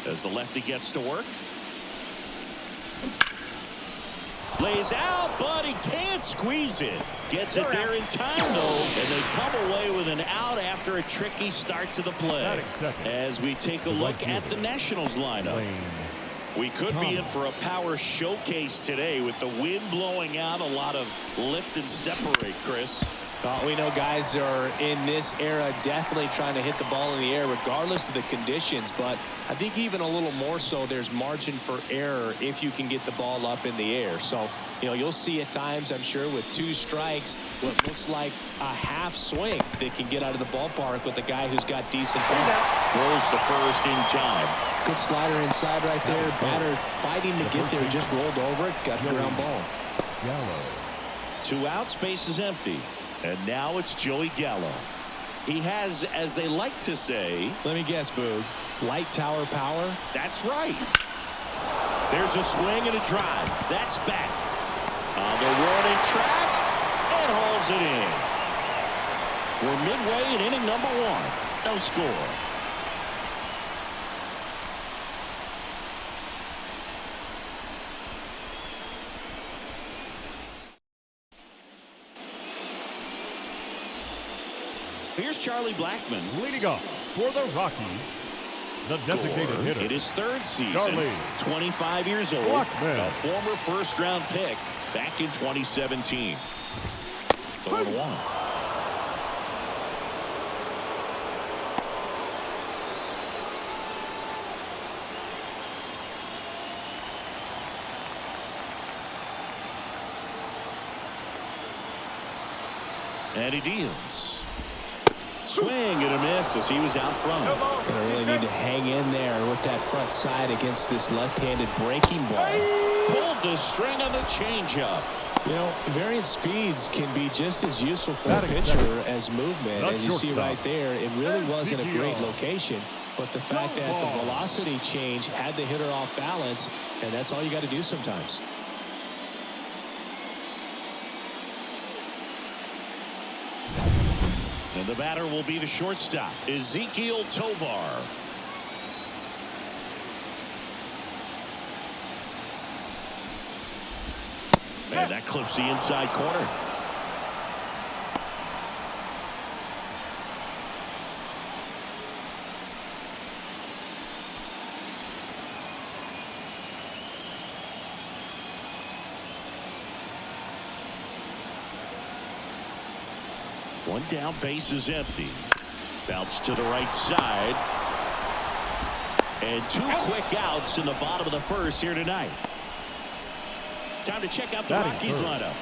as the lefty gets to work. Lays out, but he can't squeeze it. Gets it there in time, though, and they come away with an out after a tricky start to the play. As we take a look at the Nationals lineup. We could be in for a power showcase today with the wind blowing out, a lot of lift and separate, Chris. We know guys are in this era definitely trying to hit the ball in the air regardless of the conditions, but I think even a little more so there's margin for error if you can get the ball up in the air. So, you know, you'll see at times, I'm sure, with 2 strikes, what looks like a half swing that can get out of the ballpark with a guy who's got decent power. Throws the first in time. Good slider inside right there. Batter fighting to get there, just rolled over it, got the ground ball. 2 outs, base is empty. And now it's Joey Gallo. He has, as they like to say, let me guess, Boog, light tower power? That's right. There's a swing and a drive. That's back. On the warning track, and hauls it in. We're midway in inning number 1. No score. Here's Charlie Blackmon. Leading off for the Rockies, the designated hitter. In his 3rd season, Charlie 25 years old, Blackmon. a former first-round pick back in 2017. 0-1. And he deals. Swing and a miss as he was out front. Gonna really need to hang in there with that front side against this left-handed breaking ball. Pulled the string on the changeup. You know, variant speeds can be just as useful for a pitcher as movement. As you see right there, it really wasn't a great location, but the fact that the velocity change had the hitter off balance, and that's all you got to do sometimes. And the batter will be the shortstop, Ezekiel Tovar. And that clips the inside corner. One down, base is empty. Bounce to the right side. And 2 quick outs in the bottom of the 1st here tonight. Time to check out the Rockies lineup.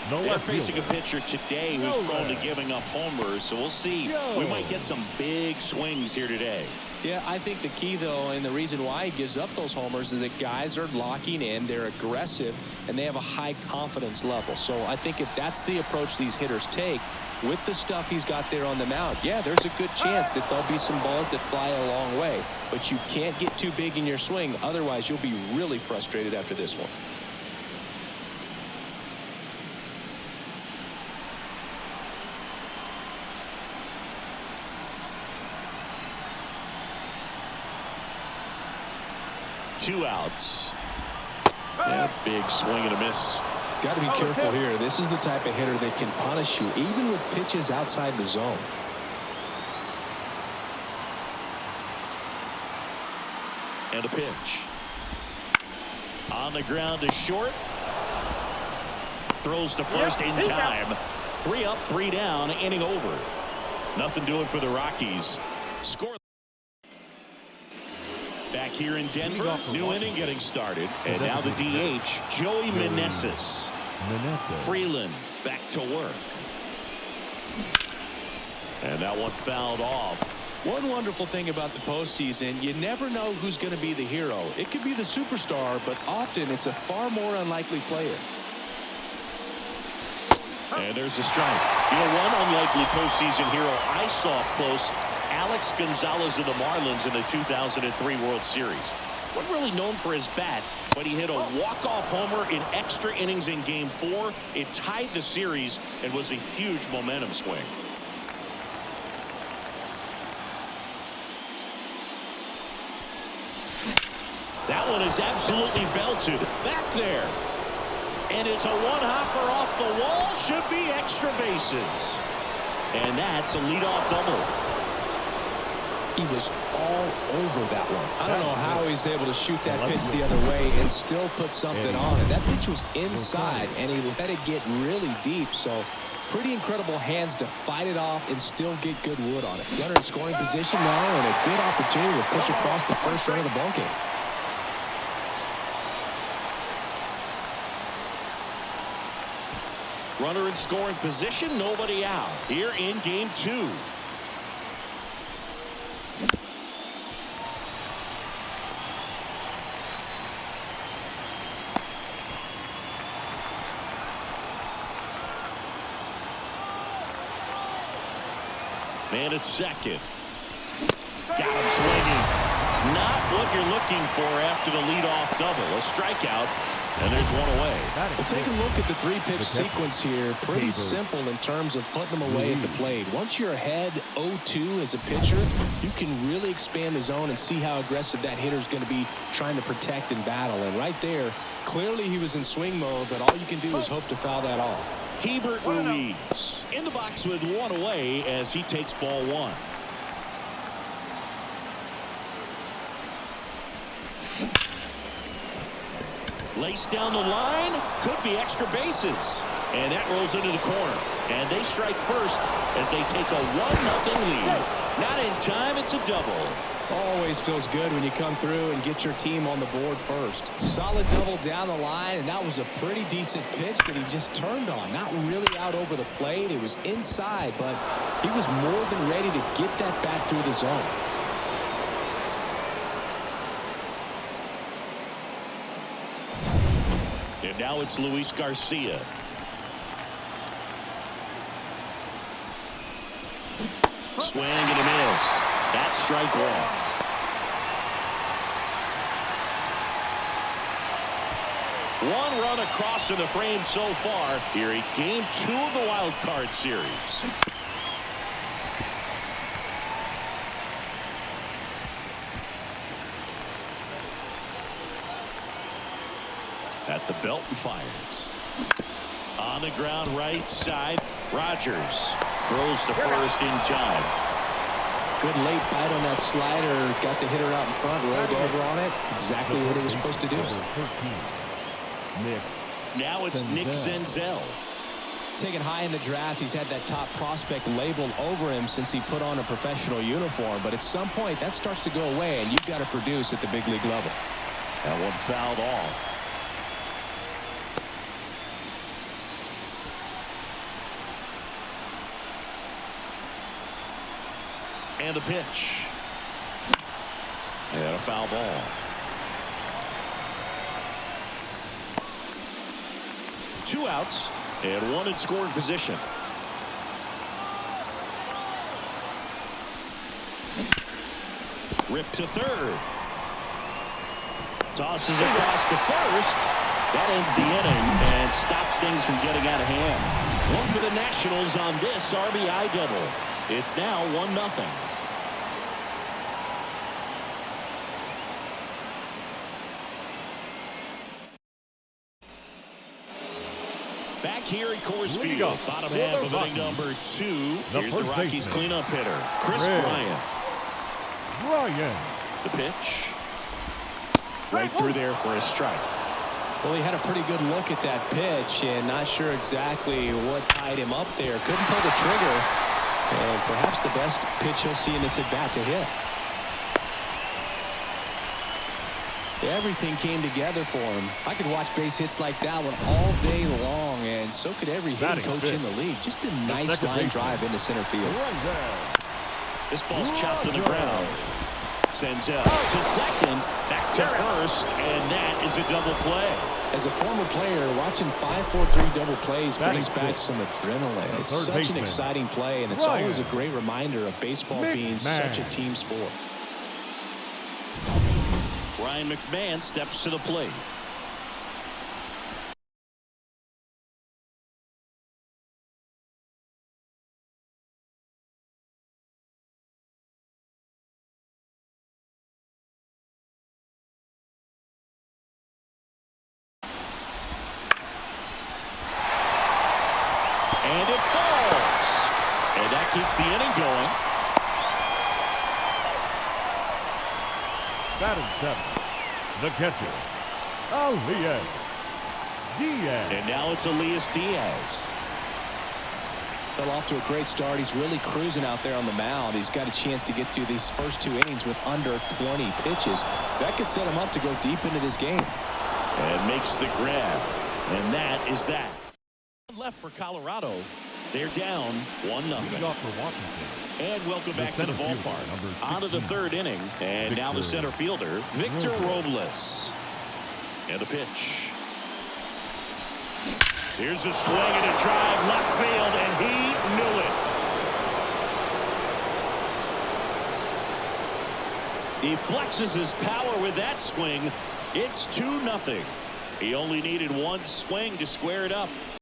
They're facing a pitcher today who's prone to giving up homers, so we'll see. We might get some big swings here today. Yeah, I think the key, though, and the reason why he gives up those homers is that guys are locking in, they're aggressive, and they have a high confidence level. So I think if that's the approach these hitters take, with the stuff he's got there on the mound, yeah, there's a good chance that there'll be some balls that fly a long way. But you can't get too big in your swing, otherwise you'll be really frustrated after this one. Two outs. Yeah, big swing and a miss. Got to be careful here. This is the type of hitter that can punish you even with pitches outside the zone. And a pitch. On the ground is short. Throws to first in time. 3 up, 3 down, inning over. Nothing doing for the Rockies. Score. Back here in Denver, new inning getting started. And now the DH, Joey Meneses. Freeland back to work. And that one fouled off. One wonderful thing about the postseason, you never know who's going to be the hero. It could be the superstar, but often it's a far more unlikely player. And there's a strike. You know, one unlikely postseason hero I saw up close, Alex Gonzalez of the Marlins in the 2003 World Series. Wasn't really known for his bat, but he hit a walk-off homer in extra innings in Game 4. It tied the series and was a huge momentum swing. That one is absolutely belted. Back there. And it's a one-hopper off the wall. Should be extra bases. And that's a leadoff double. He was all over that one. I don't know how he's able to shoot that pitch the other way and still put something on it. That pitch was inside, and he let it get really deep. So pretty incredible hands to fight it off and still get good wood on it. Runner in scoring position now, and a good opportunity to push across the first run of the ballgame. Runner in scoring position, nobody out. Here in game 2. Man at second. Got him swinging. Not what you're looking for after the leadoff double. A strikeout, and there's one away. Well, take a look at the 3-pitch sequence here. Pretty simple in terms of putting them away at the plate. Once you're ahead 0-2 as a pitcher, you can really expand the zone and see how aggressive that hitter is going to be trying to protect and battle. And right there, clearly he was in swing mode, but all you can do is hope to foul that off. Hebert Ruiz in the box with one away as he takes ball 1. Laced down the line, could be extra bases, and that rolls into the corner, and they strike first as they take a 1-0 lead. Not in time, it's a double. Always feels good when you come through and get your team on the board first. Solid double down the line, and that was a pretty decent pitch that he just turned on. Not really out over the plate. It was inside, but he was more than ready to get that back through the zone. And now it's Luis Garcia. Swing and a miss. That's strike 1. One run across in the frame so far here in game 2 of the wild card series. At the belt and fires. On the ground right side. Rogers throws to first in time. Good late bite on that slider. Got the hitter out in front, rolled over on it. Exactly what he was supposed to do. Now it's Nick Senzel. Taken high in the draft, he's had that top prospect labeled over him since he put on a professional uniform. But at some point, that starts to go away, and you've got to produce at the big league level. That one fouled off. And a pitch. And a foul ball. Two outs and one in scoring position. Ripped to third. Tosses across to first. That ends the inning and stops things from getting out of hand. One for the Nationals on this RBI double. It's now 1-0. Back here at Coors Field, bottom half of inning number 2. Here's the Rockies cleanup hitter, Chris Bryant. The pitch. Right through there for a strike. Well, he had a pretty good look at that pitch and not sure exactly what tied him up there. Couldn't pull the trigger. And perhaps the best pitch he'll see in this at-bat to hit. Everything came together for him. I could watch base hits like that one all day long, and so could every hitting coach in the league. Just a nice line drive into center field. This ball's chopped to the ground. Senzel to second, back to first, and that is a double play. As a former player, watching 5-4-3 double plays brings back some adrenaline. It's such an exciting play, and it's always a great reminder of baseball being such a team sport. Ryan McMahon steps to the plate. gets the inning going. Batting seventh, the catcher, Elias Diaz. And now it's Elias Diaz. Fell off to a great start. He's really cruising out there on the mound. He's got a chance to get through these first 2 innings with under 20 pitches. That could set him up to go deep into this game. And makes the grab. And that is that. Left for Colorado. They're down 1-0. Leadoff for Washington. And welcome back to the center fielder, ballpark. number On to the 16. third inning. And now the Victor center fielder, Victor Robles. And a pitch. Here's a swing and a drive left field, and he knew it. He flexes his power with that swing. It's 2-0. He only needed one swing to square it up.